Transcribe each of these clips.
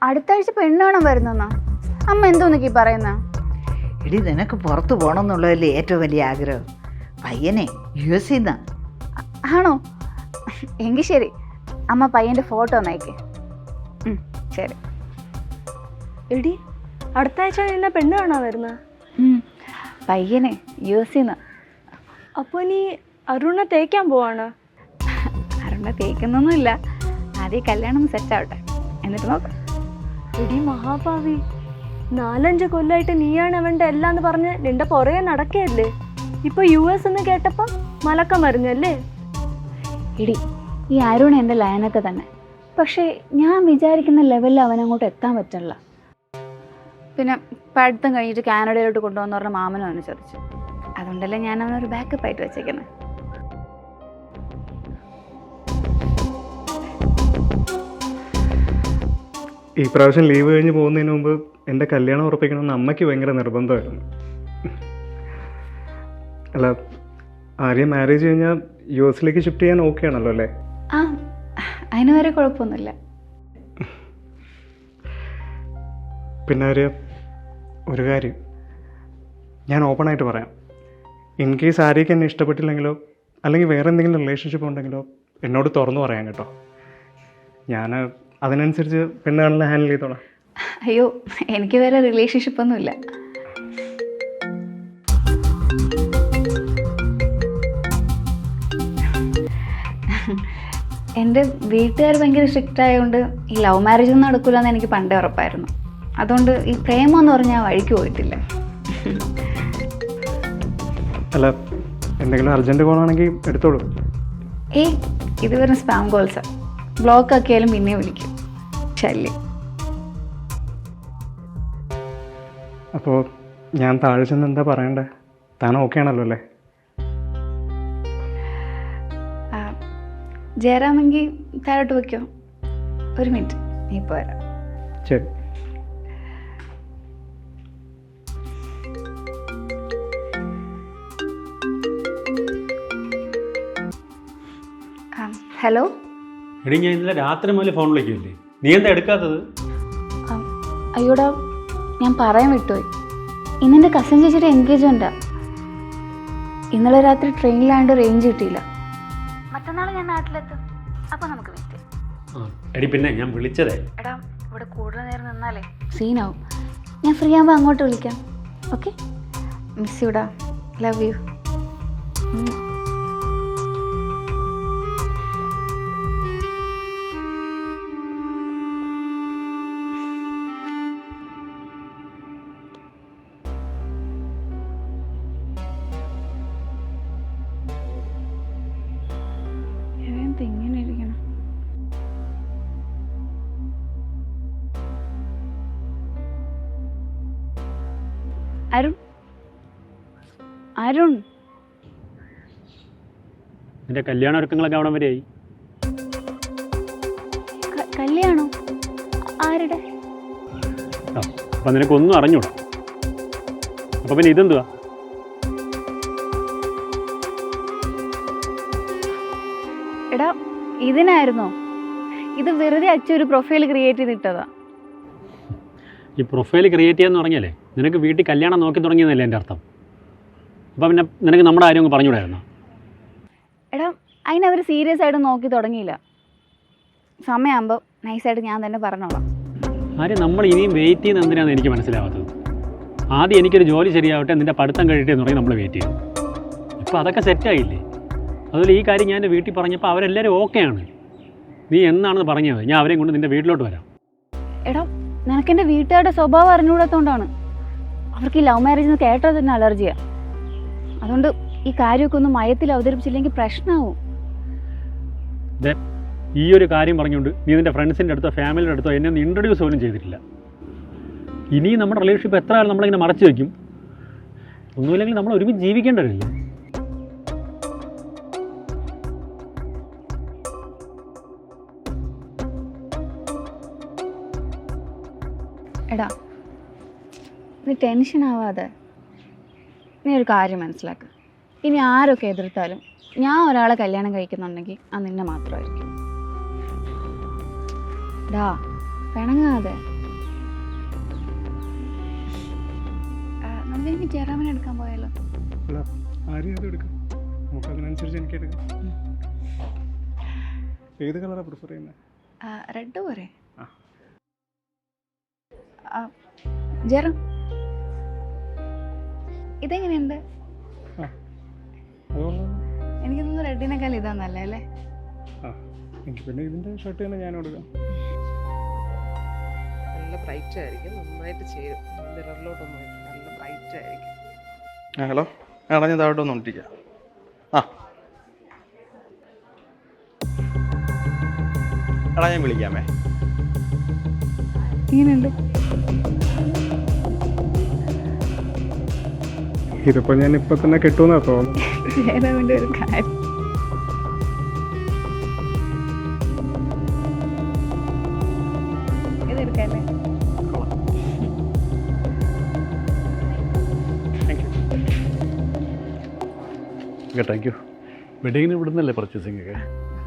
അടുത്ത ആഴ്ച പെണ്ണ് കാണാൻ വരുന്നെന്നാ അമ്മ എന്തോന്നൊക്കെ പറയുന്ന? എടി നിനക്ക് പുറത്ത് പോകണം എന്നുള്ളതല്ലേ ഏറ്റവും വലിയ ആഗ്രഹം. പയ്യനെ US ന്നാ. ആണോ? എങ്കിൽ ശരി, അമ്മ പയ്യൻ്റെ ഫോട്ടോ ഒന്ന് അയക്കേ. ശരി. എടി അടുത്ത ആഴ്ച നിന്നെ പെണ്ണ് കാണാൻ വരുന്ന? പയ്യനെ US ന്നാ. അപ്പോൾ നീ അരുണിനെ തേക്കാൻ പോവാണ്? അരുണ തേക്കുന്നൊന്നുമില്ല, ആദ്യം കല്യാണം ഒന്ന് സെറ്റ് ആവട്ടെ, എന്നിട്ട് നോക്കാം. എടി മഹാഭാവി, 4-5 കൊല്ലമായിട്ട് നീയാണ് അവൻ്റെ എല്ലാം എന്ന് പറഞ്ഞ് നിന്റെ പുറകെ നടക്കുകയല്ലേ. ഇപ്പൊ US എന്ന് കേട്ടപ്പോ മലക്കം മറിഞ്ഞല്ലേ? ഇടി, ഈ അരുൺ എൻ്റെ ലയനൊക്കെ തന്നെ, പക്ഷേ ഞാൻ വിചാരിക്കുന്ന ലെവലിൽ അവനങ്ങോട്ട് എത്താൻ പറ്റില്ല. പിന്നെ പഠിത്തം കഴിഞ്ഞിട്ട് കാനഡയിലോട്ട് കൊണ്ടുപോകുന്ന പറഞ്ഞ മാമനും അവനെ ചോദിച്ചു. അതുകൊണ്ടല്ലേ ഞാൻ അവനൊരു ബാക്കപ്പ് ആയിട്ട് വെച്ചേക്കുന്നത്. ഈ പ്രാവശ്യം ലീവ് കഴിഞ്ഞ് പോകുന്നതിന് മുമ്പ് എൻ്റെ കല്യാണം ഉറപ്പിക്കണമെന്ന് അമ്മയ്ക്ക് ഭയങ്കര നിർബന്ധമായിരുന്നു. അല്ല, ആര്യ മാരേജ് കഴിഞ്ഞാൽ US ഷിഫ്റ്റ് ചെയ്യാൻ ഓക്കെ ആണല്ലോ അല്ലേ? ആ, അതിന് വരെ കുഴപ്പമൊന്നുമില്ല. പിന്നെ ഒരു കാര്യം ഞാൻ ഓപ്പണായിട്ട് പറയാം. ഇൻ കേസ് ആര്യയ്ക്ക് എന്നെ ഇഷ്ടപ്പെട്ടില്ലെങ്കിലോ അല്ലെങ്കിൽ വേറെ എന്തെങ്കിലും റിലേഷൻഷിപ്പ് ഉണ്ടെങ്കിലോ എന്നോട് തുറന്നു പറയാം കേട്ടോ. ഞാൻ അതിനനുസരിച്ച് പെണ്ണ് കാണലിനെ ഹാൻഡിൽ ചെയ്തോളാം. അയ്യോ, എനിക്ക് വേറെ റിലേഷൻഷിപ്പ് ഒന്നുമില്ല. എൻ്റെ വീട്ടുകാർ ഭയങ്കര സ്ട്രിക്റ്റ് ആയതുകൊണ്ട് ഈ ലവ് മാരേജ് ഒന്നും നടക്കില്ല എന്ന് എനിക്ക് പണ്ടേ ഉറപ്പായിരുന്നു. അതുകൊണ്ട് ഈ പ്രേമം എന്ന് പറഞ്ഞാൽ വഴിക്ക് പോയിട്ടില്ല. അല്ല, എന്തെങ്കിലും അർജൻറ്റ് കോളാണെങ്കിൽ എടുത്തോളൂ. ഏയ്, ഇത് വെറും സ്പാം കോൾസാണ്. ബ്ലോക്ക് ആക്കിയാലും പിന്നെ വിളിക്കും. ശല്യം. അപ്പോൾ ഞാൻ താഴെ ചെന്ന് എന്താ പറയണ്ടേ? താൻ ഓക്കെ ആണല്ലോ അല്ലേ? ജയറാമെങ്കിൽ താഴോട്ട് വയ്ക്കോ. ഒരു മിനിറ്റ്, നീ ഇപ്പോൾ വരാം. ശരി. ഹലോ. എടി, ഞാൻ ഇന്നലെ രാത്രി മുതൽ ഫോൺ വിളിക്കില്ലേ, നീ എന്താ എടുക്കാത്തത്? അയ്യോടാ, ഞാൻ പറയാൻ വിട്ടുപോയി. ഇന്നെൻ്റെ കസിൻ ചേച്ചിയുടെ എൻഗേജ്മെൻറ്റാണ്. ഇന്നലെ രാത്രി ട്രെയിനിലാണ്ട് റേഞ്ച് കിട്ടിയില്ല. മറ്റന്നാൾ ഞാൻ നാട്ടിലെത്തും, അപ്പോൾ നമുക്ക് മീറ്റ് ചെയ്യാം. എടി, പിന്നെ ഞാൻ വിളിച്ചതേ. എടാ, ഇവിടെ കൂടുതൽ നേരം നിന്നാലേ സീനാവും. ഞാൻ ഫ്രീ ആകുമ്പോൾ അങ്ങോട്ട് വിളിക്കാം. ഓക്കെ? മിസ് യുടാ, ലവ് യു. ഇങ്ങനെ ഇരിക്കണം. അരുൺ, അരുൺ, നിന്റെ കല്യാണ ഒരുക്കങ്ങളൊക്കെ അവിടെ വരെയായി. കല്യാണോ? ആരുടെ? അപ്പം നിനക്കൊന്നും അറിഞ്ഞൂടാ. അപ്പം പിന്നെ ഇതെന്തുവാ? എടാ, ഇതിനായിരുന്നോ? ഇത് വെറുതെ ഒരു പ്രൊഫൈൽ ക്രിയേറ്റ് ചെയ്തിട്ടതാ. ഈ പ്രൊഫൈൽ ക്രിയേറ്റ് ചെയ്യാന്ന് പറഞ്ഞാലേ നിനക്ക് വീട്ടിൽ കല്യാണം നോക്കി തുടങ്ങിയെന്നല്ലേ എൻ്റെ അർത്ഥം. അപ്പം പിന്നെ നിനക്ക് നമ്മുടെ ആരും പറഞ്ഞുകൂടായിരുന്നോ? എടാ, അതിനവർ സീരിയസ് ആയിട്ട് നോക്കി തുടങ്ങിയില്ല. സമയമാകുമ്പോൾ നൈസായിട്ട് ഞാൻ തന്നെ പറഞ്ഞോളാം. ആരും നമ്മൾ ഇനിയും വെയിറ്റ് ചെയ്യുന്ന എന്തിനാണെന്ന് എനിക്ക് മനസ്സിലാവാത്തത്. ആദ്യം എനിക്കൊരു ജോലി ശരിയാവട്ടെ, നിൻ്റെ പഠിത്തം കഴിയട്ടെ എന്ന് പറഞ്ഞ് നമ്മൾ വെയിറ്റ് ചെയ്തു. ഇപ്പോൾ അതൊക്കെ സെറ്റായില്ലേ? അതുപോലെ ഈ കാര്യം ഞാൻ എൻ്റെ വീട്ടിൽ പറഞ്ഞപ്പോൾ അവരെല്ലാവരും ഓക്കെയാണ്. നീ എന്നാണെന്ന് പറഞ്ഞത് ഞാൻ അവരെയും കൊണ്ട് നിൻ്റെ വീട്ടിലോട്ട് വരാം. എടാ, നിനക്കെൻ്റെ വീട്ടുകാരുടെ സ്വഭാവം അറിഞ്ഞുകൂടാത്തതുകൊണ്ടാണ്. അവർക്ക് ഈ ലവ് മാരേജ് കേട്ടാൽ തന്നെ അലർജിയാണ്. അതുകൊണ്ട് ഈ കാര്യമൊക്കെ ഒന്ന് മയത്തിൽ അവതരിപ്പിച്ചില്ലെങ്കിൽ പ്രശ്നമാവും. ഈ ഒരു കാര്യം പറഞ്ഞുകൊണ്ട് നീ നിൻ്റെ ഫ്രണ്ട്സിൻ്റെ അടുത്തോ ഫാമിലിയുടെ അടുത്തോ എന്നെ ഒന്ന് ഇൻട്രൊഡ്യൂസ് പോലും ചെയ്തിട്ടില്ല. ഇനിയും നമ്മുടെ റിലേഷൻഷിപ്പ് എത്ര കാലം നമ്മളിങ്ങനെ മറച്ചു വയ്ക്കും? ഒന്നുമില്ലെങ്കിൽ നമ്മൾ ഒരുമിച്ച് ജീവിക്കേണ്ടതല്ലേ? എടാ, നീ ടെൻഷൻ ആവാതെ നീ ഒരു കാര്യം മനസ്സിലാക്കുക. ഇനി ആരൊക്കെ എതിർത്താലും ഞാൻ ഒരാളെ കല്യാണം കഴിക്കുന്നുണ്ടെങ്കിൽ അത് നിന്നെ മാത്രമായിരിക്കും. ഡാ, പിണങ്ങാതെ. ഇതെനിക്ക് ജെറാമിനെ എടുക്കാൻ പോയാലോ? അല്ല ആരെയും അത് എടുക്കാം, നമുക്ക് അതിനനുസരിച്ച് എനിക്ക് എടുക്കാം. ഏത് കളറാണ് പ്രിഫർ ചെയ്യുന്നത്? റെഡ് പോരെ? ആ. ജെറം ഇതെങ്ങനെയുണ്ട്? എനിക്ക് തോന്നുന്നു റെഡിനേക്കാൾ ഇതാ നല്ല അല്ലേ? ആ എനിക്ക് പിന്നെ ഇതിൻ്റെ ഷർട്ട് തന്നെ ഞാൻ കൊടുക്കാം. നല്ല ബ്രൈറ്റ് ആയിരിക്കും, നന്നായിട്ട് ചേരും. മിററിലോട്ടൊന്നും നല്ല ബ്രൈറ്റ് ആയിരിക്കും. ഹലോ എടാ, ഞാൻ താഴോട്ട് വന്നോണ്ടിരിക്കാം. ആ എടാ ഞാൻ വിളിക്കാമേ. ഇങ്ങനെയുണ്ട്. ഇതിപ്പോൾ ഞാൻ ഇപ്പം തന്നെ കിട്ടുമെന്നാ തോന്നുന്നു. ജെറാമിൻ്റെ ഒരു കാര്യം. ഇതെടുക്കല്ലേ? Thank you. വെഡിങ്ങിന് ഇവിടുന്നല്ലേ പർച്ചേസിംഗ് ഒക്കെ?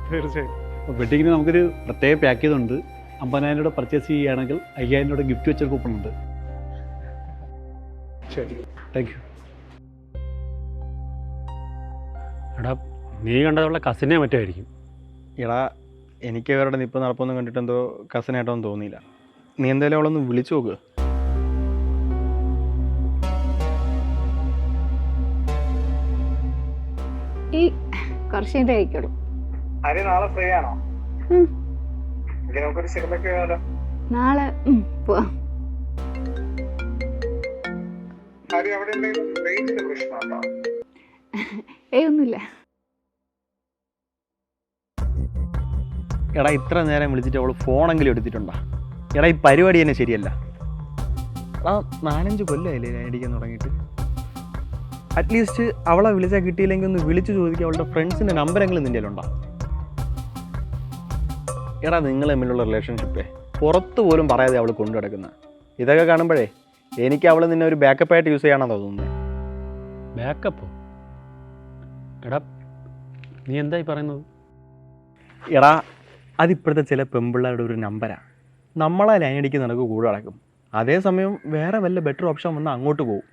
തീർച്ചയായും. അപ്പോൾ വെഡിങ്ങിന് നമുക്കൊരു പ്രത്യേക പാക്കേജ് ഉണ്ട്. 50,000 രൂപ പർച്ചേസ് ചെയ്യുകയാണെങ്കിൽ 5,000 രൂപ ഗിഫ്റ്റ് വെച്ചൊരു കൂപ്പൺ ഉണ്ട്. ശരി, താങ്ക് യു. എടാ നീ കണ്ടതുള്ള കസിനെ മറ്റായിരിക്കും. എടാ എനിക്ക് അവരുടെ നിപ്പ് നടപ്പൊന്നും കണ്ടിട്ട് എന്തോ കസിനായിട്ടൊന്നും തോന്നിയില്ല. നീ എന്തായാലും അവളൊന്ന് വിളിച്ചു നോക്ക്. ഈ കുറച്ച് കഴിഞ്ഞിട്ട് കഴിക്കുള്ളൂ. ഹരി നാളെ ഫ്രീ ആണോ? ഉം. നമുക്കൊരു സിനിമയ്ക്ക് പോയാലോ? നാളെ പോവാം. ഹരി അവിടെ റേഞ്ചിന്റെ പ്രശ്നമുണ്ടോ? ഒന്നുമില്ല. എടാ ഇത്ര നേരം വിളിച്ചിട്ട് അവൾ ഫോണെങ്കിലും എടുത്തിട്ടുണ്ടോ? എടാ ഈ പരിപാടി തന്നെ ശരിയല്ല. എടാ 4-5 കൊല്ലമായില്ലേ ഞാൻ അടിക്കാൻ തുടങ്ങിയിട്ട്. അറ്റ്ലീസ്റ്റ് അവളെ വിളിച്ചാൽ കിട്ടിയില്ലെങ്കിൽ ഒന്ന് വിളിച്ചു ചോദിക്കുക, അവളുടെ ഫ്രണ്ട്സിൻ്റെ നമ്പരെങ്കിലും നിൻ്റെ ഉണ്ടോ? എടാ നിങ്ങൾ തമ്മിലുള്ള റിലേഷൻഷിപ്പേ പുറത്ത് പോലും പറയാതെ അവൾ കൊണ്ടു കിടക്കുന്നത്. ഇതൊക്കെ കാണുമ്പോഴേ എനിക്ക് അവൾ നിന്നെ ഒരു ബാക്കപ്പായിട്ട് യൂസ് ചെയ്യാനാണ് തോന്നുന്നത്. ബാക്കപ്പോ? എടാ നീ എന്തായി പറയുന്നത്? എടാ അതിപ്പോഴത്തെ ചില പെമ്പിള്ളേരുടെ ഒരു നമ്പരാണ്. നമ്മളെ ലൈനടിക്ക് നിനക്ക് കൂടെ നടക്കും, അതേസമയം വേറെ വല്ല ബെറ്റർ ഓപ്ഷൻ വന്നാൽ അങ്ങോട്ട് പോകും.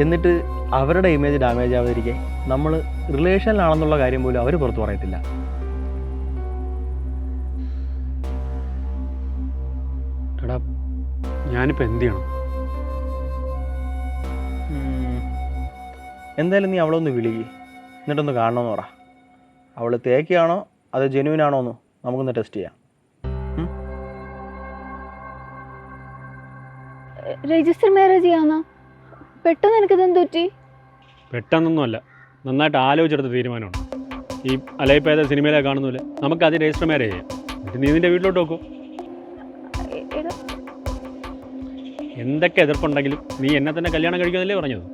എന്നിട്ട് അവരുടെ ഇമേജ് ഡാമേജ് ആവാതിരിക്കെ നമ്മൾ റിലേഷനിലാണെന്നുള്ള കാര്യം പോലും അവർ പുറത്ത് പറയത്തില്ല. എടാ ഞാനിപ്പോൾ എന്ത് ചെയ്യണം? എന്തായാലും നീ അവളൊന്ന് വിളിക്ക്, എന്നിട്ടൊന്ന് കാണണമെന്ന് പറ. അവൾ തേക്കാണോ അത് ജെന്യൂൻ ആണോ എന്ന് നമുക്കൊന്ന് ടെസ്റ്റ് ചെയ്യാം. രജിസ്റ്റർ മാരേജ് ചെയ്യാന്നോ? പെട്ടെന്ന് എനിക്കിതെന്ത് പറ്റി? പെട്ടെന്നൊന്നുമല്ല, നന്നായിട്ട് ആലോചിച്ചെടുത്ത തീരുമാനമാണ്. ഈ അലയിപ്പേത സിനിമയിലെ കാണുന്നില്ല, നമുക്ക് അത് രജിസ്റ്റർ മാരേജ് ചെയ്യാം. എന്നിട്ട് നീ നിൻ്റെ വീട്ടിലോട്ട് നോക്കൂ. എന്തൊക്കെ എതിർപ്പുണ്ടെങ്കിലും നീ എന്നെ തന്നെ കല്യാണം കഴിക്കുമെന്നല്ലേ പറഞ്ഞത്.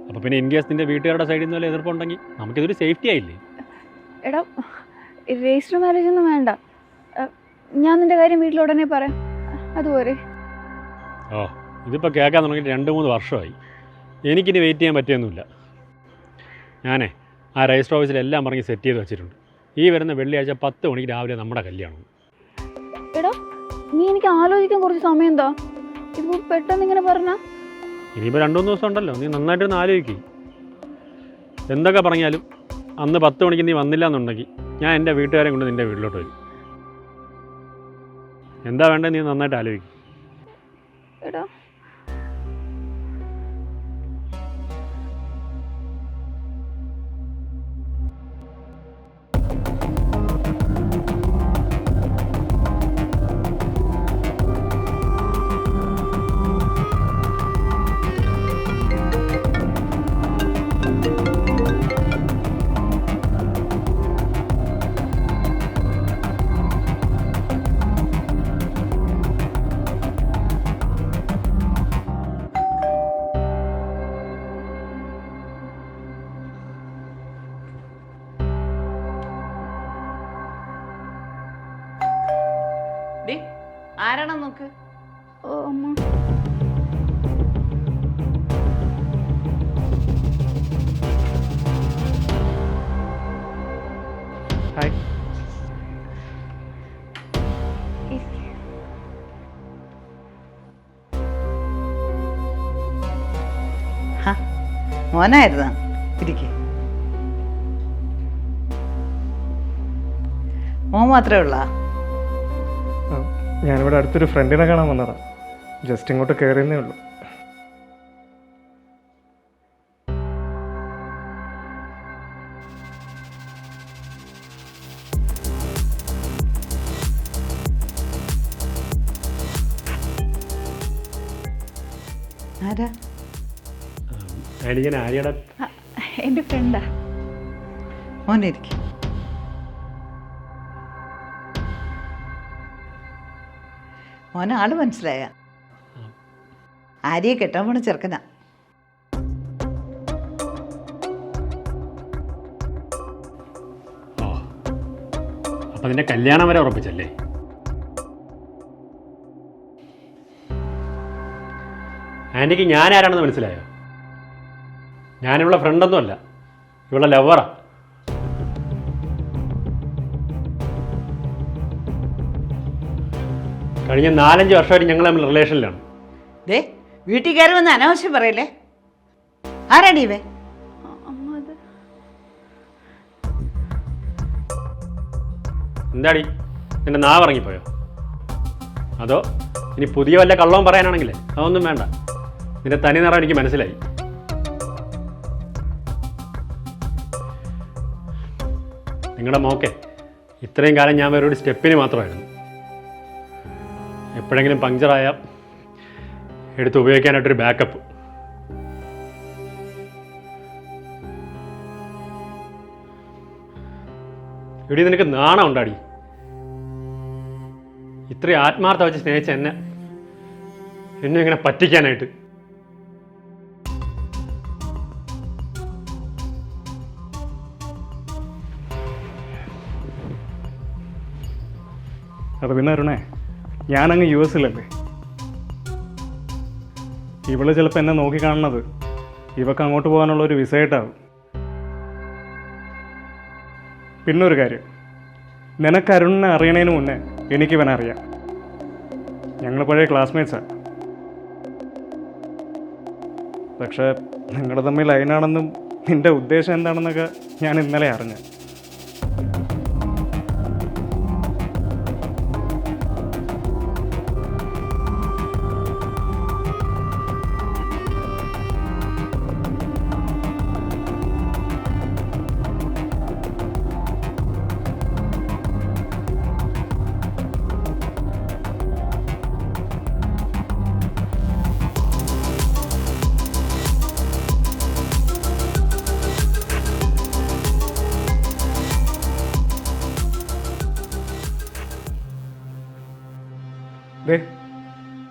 അപ്പോൾ പിന്നെ ഇൻ കേസ് നിൻ്റെ വീട്ടുകാരുടെ സൈഡിൽ നിന്ന് വല്ല എതിർപ്പുണ്ടെങ്കിൽ നമുക്കിതൊരു സേഫ്റ്റി ആയില്ലേ? എടാ രജിസ്റ്റർ മാരേജ് ഒന്നും വേണ്ട. ഞാൻ നിന്റെ കാര്യം വീട്ടിൽ ഉടനെ പറയാം, അതുപോലെ. ഓ ഇതിപ്പോൾ കേൾക്കാൻ തുടങ്ങിയിട്ട് 2-3 വർഷമായി. എനിക്കിനി വെയിറ്റ് ചെയ്യാൻ പറ്റിയൊന്നുമില്ല. ഞാനേ ആ രജിസ്റ്റർ ഓഫീസിലെല്ലാം പറഞ്ഞ് സെറ്റ് ചെയ്ത് വെച്ചിട്ടുണ്ട്. ഈ വരുന്ന വെള്ളിയാഴ്ച 10 മണിക്ക് രാവിലെ നമ്മുടെ കല്യാണം. എടാ നീ എനിക്ക് ആലോചിക്കാൻ കുറച്ച് സമയം എന്താ? ഇപ്പോൾ പെട്ടെന്ന് ഇങ്ങനെ പറഞ്ഞാ? ഇനിയിപ്പോൾ 2-3 ദിവസം ഉണ്ടല്ലോ, നീ നന്നായിട്ടൊന്ന് ആലോചിക്കും. എന്തൊക്കെ പറഞ്ഞാലും അന്ന് 10 മണിക്ക് നീ വന്നില്ല എന്നുണ്ടെങ്കിൽ ഞാൻ എൻ്റെ വീട്ടുകാരെ കൊണ്ട് നിൻ്റെ വീട്ടിലോട്ട് വരും. എന്താ വേണ്ടത് നീ നന്നായിട്ട് ആലോചിക്കും. എടാ ആരാണോ നോക്ക്. ഓ അമ്മ. ഹായ്. മോനായിരുന്ന ഇരിക്കെ. മോൻ മാത്രമേ ഉള്ള? ഞാനിവിടെ അടുത്തൊരു ഫ്രണ്ടിനെ കാണാൻ വന്നതാണ്. ജസ്റ്റ് ഇങ്ങോട്ട് കയറിയെന്നേ ഉള്ളൂ. ആരാ? ആൻറ്റി ഞാൻ ആര്യയുടെ എൻ്റെ ഫ്രണ്ടാ. മോനിരിക്കെ. മോനെ ആള് മനസ്സിലായ? ആര്യയെ കെട്ടാൻ പോണ ചെറുക്കനാ. ഓ അപ്പം നിന്റെ കല്യാണം വരെ ഉറപ്പിച്ചല്ലേ? ആൻറ്റിക്ക് ഞാൻ ആരാണെന്ന് മനസ്സിലായോ? ഞാനിവളെ ഫ്രണ്ടൊന്നുമല്ല, ഇവളെ ലവറാ. കഴിഞ്ഞ 4-5 വർഷമായിട്ട് ഞങ്ങൾ തമ്മിൽ റിലേഷനിലാണ്. ദേ വീട്ടിൽ കയറി വന്ന് അനാവശ്യം പറയല്ലേ. ആരാടി ഇവേ? അമ്മ അത് എന്താടി നിന്റെ നാവ് ഇറങ്ങിപ്പോയോ? അതോ ഇനി പുതിയ വല്ല കള്ളവും പറയാനാണെങ്കിലേ അതൊന്നും വേണ്ട. നിന്റെ തനി നിറം എനിക്ക് മനസ്സിലായി. നിങ്ങളുടെ മോക്കെ ഇത്രയും കാലം ഞാൻ വേറൊരു സ്റ്റെപ്പിന് മാത്രമായിരുന്നു. എപ്പോഴെങ്കിലും പങ്ക്ചറായ എടുത്ത് ഉപയോഗിക്കാനായിട്ടൊരു ബാക്കപ്പ്. ഇവിടെ നിനക്ക് നാണം ഉണ്ടാടി? ഇത്രയും ആത്മാർത്ഥ വെച്ച് സ്നേഹിച്ച എന്നെ ഇങ്ങനെ പറ്റിക്കാനായിട്ട്. അത് പിന്നെ അരുണേ, ഞാനങ്ങ് US-ലല്ലേ. ഇവള് ചിലപ്പോൾ എന്നെ നോക്കിക്കാണുന്നത് ഇവക്ക് അങ്ങോട്ട് പോകാനുള്ള ഒരു വിസയായിട്ടാവും. പിന്നൊരു കാര്യം, നിനക്ക് അരുണിനെ അറിയണതിന് മുന്നേ എനിക്കിവനെ അറിയാം. ഞങ്ങൾ പഴയ ക്ലാസ്മേറ്റ്സാണ്. പക്ഷേ നിങ്ങൾ തമ്മിൽ ലൈനാണെന്നും നിൻ്റെ ഉദ്ദേശം എന്താണെന്നൊക്കെ ഞാൻ ഇന്നലെ അറിഞ്ഞു.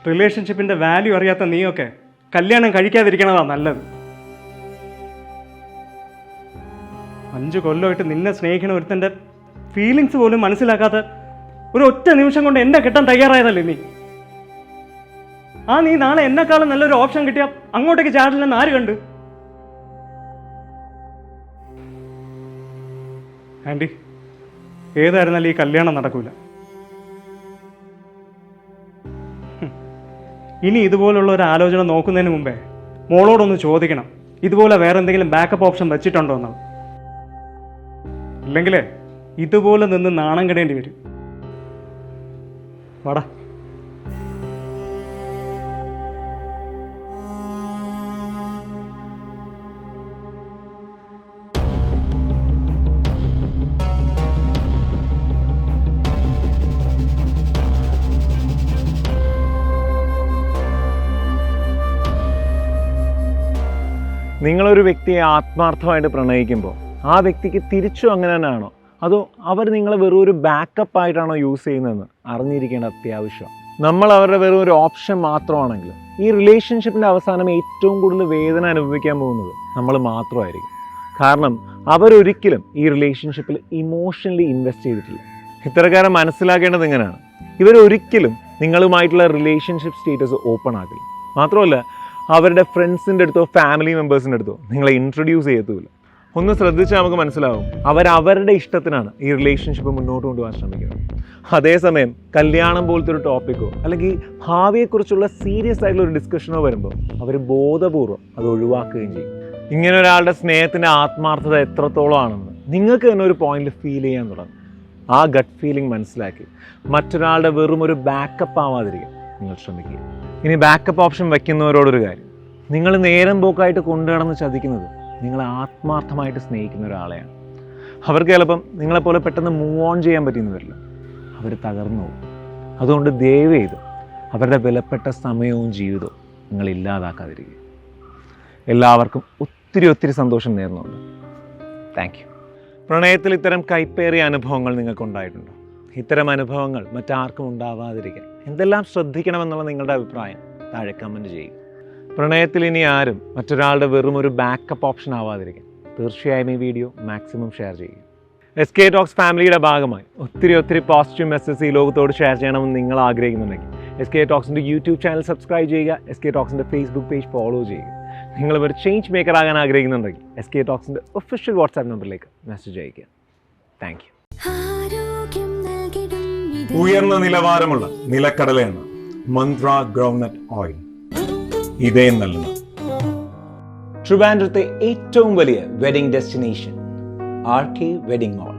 റിലേഷൻഷിപ്പിൻ്റെ വാല്യൂ അറിയാത്ത നീയൊക്കെ കല്യാണം കഴിക്കാതിരിക്കണതാണ് നല്ലത്. 5 കൊല്ലമായിട്ട് നിന്നെ സ്നേഹിക്കണ ഒരുത്തൻ്റെ ഫീലിങ്സ് പോലും മനസ്സിലാക്കാത്ത ഒരു ഒറ്റ നിമിഷം കൊണ്ട് എന്നെ കെട്ടാൻ തയ്യാറായതല്ലേ നീ? നീ നാളെ എന്നെക്കാളും നല്ലൊരു ഓപ്ഷൻ കിട്ടിയാൽ അങ്ങോട്ടേക്ക് ചാടില്ലെന്ന് ആര് കണ്ട്? ആൻറ്റി, ഏതായിരുന്നാലും ഈ കല്യാണം നടക്കൂല. ഇനി ഇതുപോലുള്ള ഒരു ആലോചന നോക്കുന്നതിന് മുമ്പേ മോളോടൊന്ന് ചോദിക്കണം, ഇതുപോലെ വേറെ എന്തെങ്കിലും ബാക്കപ്പ് ഓപ്ഷൻ വെച്ചിട്ടുണ്ടോ എന്നത്. ഇല്ലെങ്കിലേ ഇതുപോലെ നിന്ന് നാണം കെടേണ്ടി വരും. വാടാ. നിങ്ങളൊരു വ്യക്തിയെ ആത്മാർത്ഥമായിട്ട് പ്രണയിക്കുമ്പോൾ ആ വ്യക്തിക്ക് തിരിച്ചും അങ്ങനെ തന്നെയാണോ, അതോ അവർ നിങ്ങളെ വെറും ഒരു ബാക്കപ്പ് ആയിട്ടാണോ യൂസ് ചെയ്യുന്നതെന്ന് അറിഞ്ഞിരിക്കേണ്ട അത്യാവശ്യം. നമ്മൾ അവരുടെ വെറും ഒരു ഓപ്ഷൻ മാത്രമാണെങ്കിൽ ഈ റിലേഷൻഷിപ്പിൻ്റെ അവസാനം ഏറ്റവും കൂടുതൽ വേദന അനുഭവിക്കാൻ പോകുന്നത് നമ്മൾ മാത്രമായിരിക്കും. കാരണം അവരൊരിക്കലും ഈ റിലേഷൻഷിപ്പിൽ ഇമോഷണലി ഇൻവെസ്റ്റ് ചെയ്തിട്ടില്ല. ഇത്തരക്കാരെ മനസ്സിലാക്കേണ്ടത് ഇങ്ങനെയാണ്, ഇവരൊരിക്കലും നിങ്ങളുമായിട്ടുള്ള റിലേഷൻഷിപ്പ് സ്റ്റേറ്റസ് ഓപ്പൺ ആക്കില്ല. മാത്രമല്ല അവരുടെ ഫ്രണ്ട്സിൻ്റെ അടുത്തോ ഫാമിലി മെമ്പേഴ്സിൻ്റെ അടുത്തോ നിങ്ങളെ ഇൻട്രൊഡ്യൂസ് ചെയ്യത്തുമില്ല. ഒന്ന് ശ്രദ്ധിച്ചാൽ നമുക്ക് മനസ്സിലാവും അവരവരുടെ ഇഷ്ടത്തിനാണ് ഈ റിലേഷൻഷിപ്പ് മുന്നോട്ട് കൊണ്ടുപോകാൻ ശ്രമിക്കുന്നത്. അതേസമയം കല്യാണം പോലത്തെ ഒരു ടോപ്പിക്കോ അല്ലെങ്കിൽ ഭാവിയെക്കുറിച്ചുള്ള സീരിയസ് ആയിട്ടുള്ള ഒരു ഡിസ്കഷനോ വരുമ്പോൾ അവർ ബോധപൂർവ്വം അത് ഒഴിവാക്കുകയും ചെയ്യും. ഇങ്ങനെ ഒരാളുടെ സ്നേഹത്തിൻ്റെ ആത്മാർത്ഥത എത്രത്തോളം ആണെന്ന് നിങ്ങൾക്ക് തന്നെ ഒരു പോയിന്റിൽ ഫീൽ ചെയ്യാൻ തുടങ്ങും. ആ ഗട്ട് ഫീലിംഗ് മനസ്സിലാക്കി മറ്റൊരാളുടെ വെറും ഒരു ബാക്കപ്പ് ആവാതിരിക്കാൻ നിങ്ങൾ ശ്രമിക്കുക. ഇനി ബാക്കപ്പ് ഓപ്ഷൻ വയ്ക്കുന്നവരോടൊരു കാര്യം, നിങ്ങൾ നേരം പോക്കായിട്ട് കൊണ്ടുനടന്ന് ചതിക്കുന്നത് നിങ്ങളെ ആത്മാർത്ഥമായിട്ട് സ്നേഹിക്കുന്ന ഒരാളെയാണ്. അവർക്ക് ചിലപ്പം നിങ്ങളെപ്പോലെ പെട്ടെന്ന് മൂവ് ഓൺ ചെയ്യാൻ പറ്റിയെന്ന് വരില്ല, അവർ തകർന്നു പോകും. അതുകൊണ്ട് ദയവ് ചെയ്ത് അവരുടെ വിലപ്പെട്ട സമയവും ജീവിതവും നിങ്ങൾ ഇല്ലാതാക്കാതിരിക്കുക. എല്ലാവർക്കും ഒത്തിരി സന്തോഷം നേർന്നുണ്ട്. Thank you. പ്രണയത്തിൽ ഇത്തരം കൈപ്പേറിയ അനുഭവങ്ങൾ നിങ്ങൾക്കുണ്ടായിട്ടുണ്ടോ? ഇത്തരം അനുഭവങ്ങൾ മറ്റാർക്കും ഉണ്ടാവാതിരിക്കാൻ എന്തെല്ലാം ശ്രദ്ധിക്കണമെന്നുള്ള നിങ്ങളുടെ അഭിപ്രായം താഴെ കമൻറ്റ് ചെയ്യുക. പ്രണയത്തിൽ ഇനി ആരും മറ്റൊരാളുടെ വെറും ഒരു ബാക്കപ്പ് ഓപ്ഷൻ ആവാതിരിക്കാൻ തീർച്ചയായും ഈ വീഡിയോ മാക്സിമം ഷെയർ ചെയ്യുക. SK Talks ഫാമിലിയുടെ ഭാഗമായി ഒത്തിരി പോസിറ്റീവ് മെസ്സേജ് ഈ ലോകത്തോട് ഷെയർ ചെയ്യണമെന്ന് നിങ്ങൾ ആഗ്രഹിക്കുന്നുണ്ടെങ്കിൽ SK Talksന്റെ യൂട്യൂബ് ചാനൽ സബ്സ്ക്രൈബ് ചെയ്യുക. SK Talksന്റെ ഫേസ്ബുക്ക് പേജ് ഫോളോ ചെയ്യുക. നിങ്ങൾ ഒരു ചേഞ്ച് മേക്കർ ആകാൻ ആഗ്രഹിക്കുന്നുണ്ടെങ്കിൽ SK Talksന്റെ ഒഫീഷ്യൽ വാട്സാപ്പ് നമ്പറിലേക്ക് മെസ്സേജ് അയയ്ക്കുക. Thank you. ഉയർന്ന നിലവാരമുള്ള നിലക്കടല എണ്ണ, മന്ത്ര ഗ്രൗണ്ട്നട്ട് ഓയിൽ, ഇതേ നൽകുന്ന ട്രിവാൻഡ്രത്തെ ഏറ്റവും വലിയ വെഡിംഗ് ഡെസ്റ്റിനേഷൻ RK വെഡിംഗ് മോൾ.